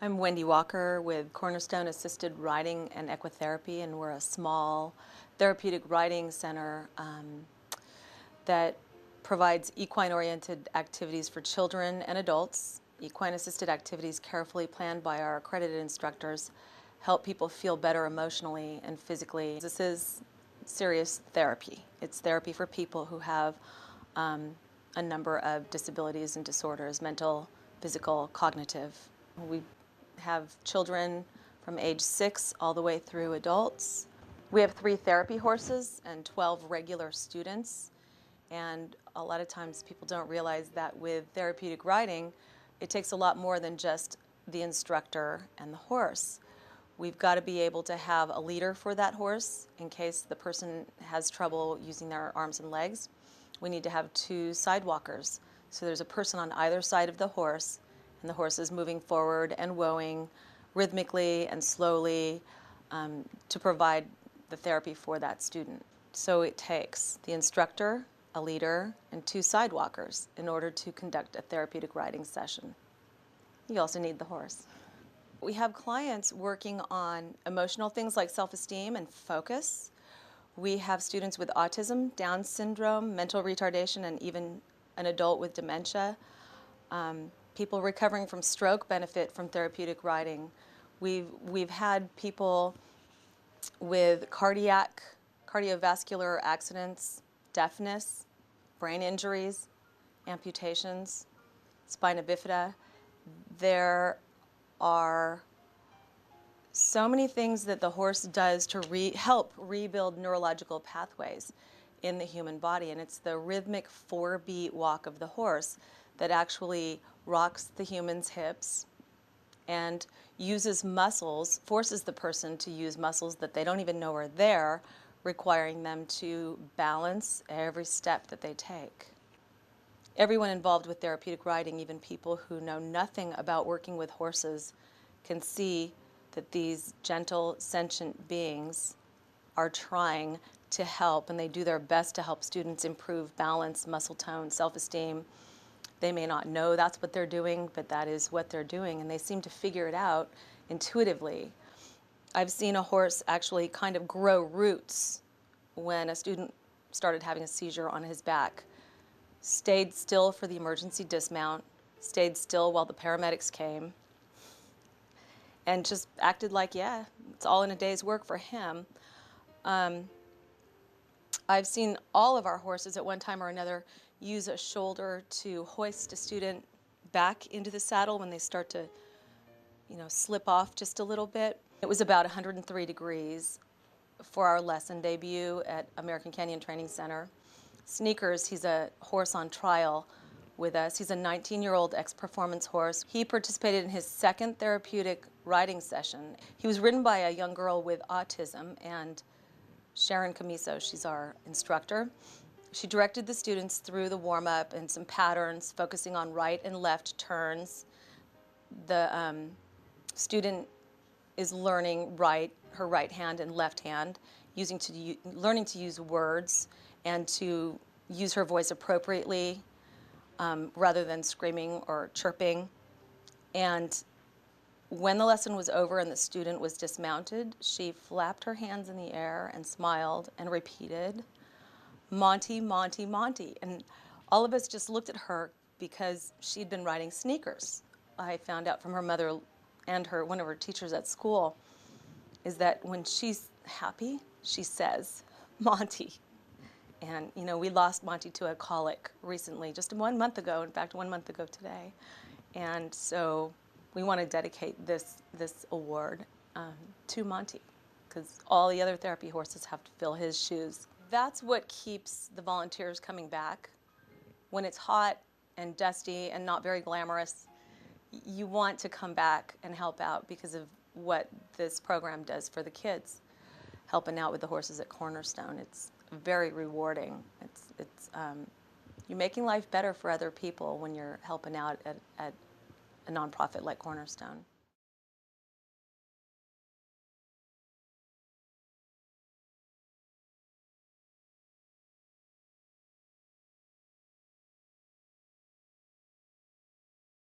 I'm Wendy Walker with Cornerstone Assisted Riding and Equitherapy, and we're a small therapeutic riding center that provides equine-oriented activities for children and adults. Equine-assisted activities carefully planned by our accredited instructors help people feel better emotionally and physically. This is serious therapy. It's therapy for people who have a number of disabilities and disorders, mental, physical, cognitive. We have children from age 6 all the way through adults. We have 3 therapy horses and 12 regular students. And a lot of times people don't realize that with therapeutic riding, it takes a lot more than just the instructor and the horse. We've got to be able to have a leader for that horse in case the person has trouble using their arms and legs. We need to have 2 sidewalkers. So there's a person on either side of the horse, and the horse is moving forward and woeing rhythmically and slowly to provide the therapy for that student. So it takes the instructor, a leader, and 2 sidewalkers in order to conduct a therapeutic riding session. You also need the horse. We have clients working on emotional things like self-esteem and focus. We have students with autism, Down syndrome, mental retardation, and even an adult with dementia. People recovering from stroke benefit from therapeutic riding. We've had people with cardiovascular accidents, deafness, brain injuries, amputations, spina bifida. There are so many things that the horse does to help rebuild neurological pathways in the human body, and it's the rhythmic 4-beat walk of the horse that actually rocks the human's hips and uses muscles, forces the person to use muscles that they don't even know are there, requiring them to balance every step that they take. Everyone involved with therapeutic riding, even people who know nothing about working with horses, can see that these gentle, sentient beings are trying to help, and they do their best to help students improve balance, muscle tone, self-esteem. They may not know that's what they're doing, but that is what they're doing, and they seem to figure it out intuitively. I've seen a horse actually kind of grow roots when a student started having a seizure on his back. Stayed still for the emergency dismount, stayed still while the paramedics came, and just acted like, yeah, it's all in a day's work for him. I've seen all of our horses at one time or another use a shoulder to hoist a student back into the saddle when they start to, slip off just a little bit. It was about 103 degrees for our lesson debut at American Canyon Training Center. Sneakers, he's a horse on trial with us. He's a 19-year-old ex-performance horse. He participated in his 2nd therapeutic riding session. He was ridden by a young girl with autism, and Sharon Camiso, she's our instructor. She directed the students through the warm-up and some patterns, focusing on right and left turns. The student is learning her right hand and left hand, learning to use words and to use her voice appropriately rather than screaming or chirping. And when the lesson was over and the student was dismounted, she flapped her hands in the air and smiled and repeated, "Monty, Monty, Monty." And all of us just looked at her because she'd been riding sneakers. I found out from her mother and one of her teachers at school is that when she's happy, she says, "Monty." And, we lost Monty to a colic recently, just 1 month ago, in fact, 1 month ago today. And so we want to dedicate this award to Monty, because all the other therapy horses have to fill his shoes. That's what keeps the volunteers coming back. When it's hot and dusty and not very glamorous, you want to come back and help out because of what this program does for the kids. Helping out with the horses at Cornerstone, it's very rewarding. You're making life better for other people when you're helping out at a nonprofit like Cornerstone.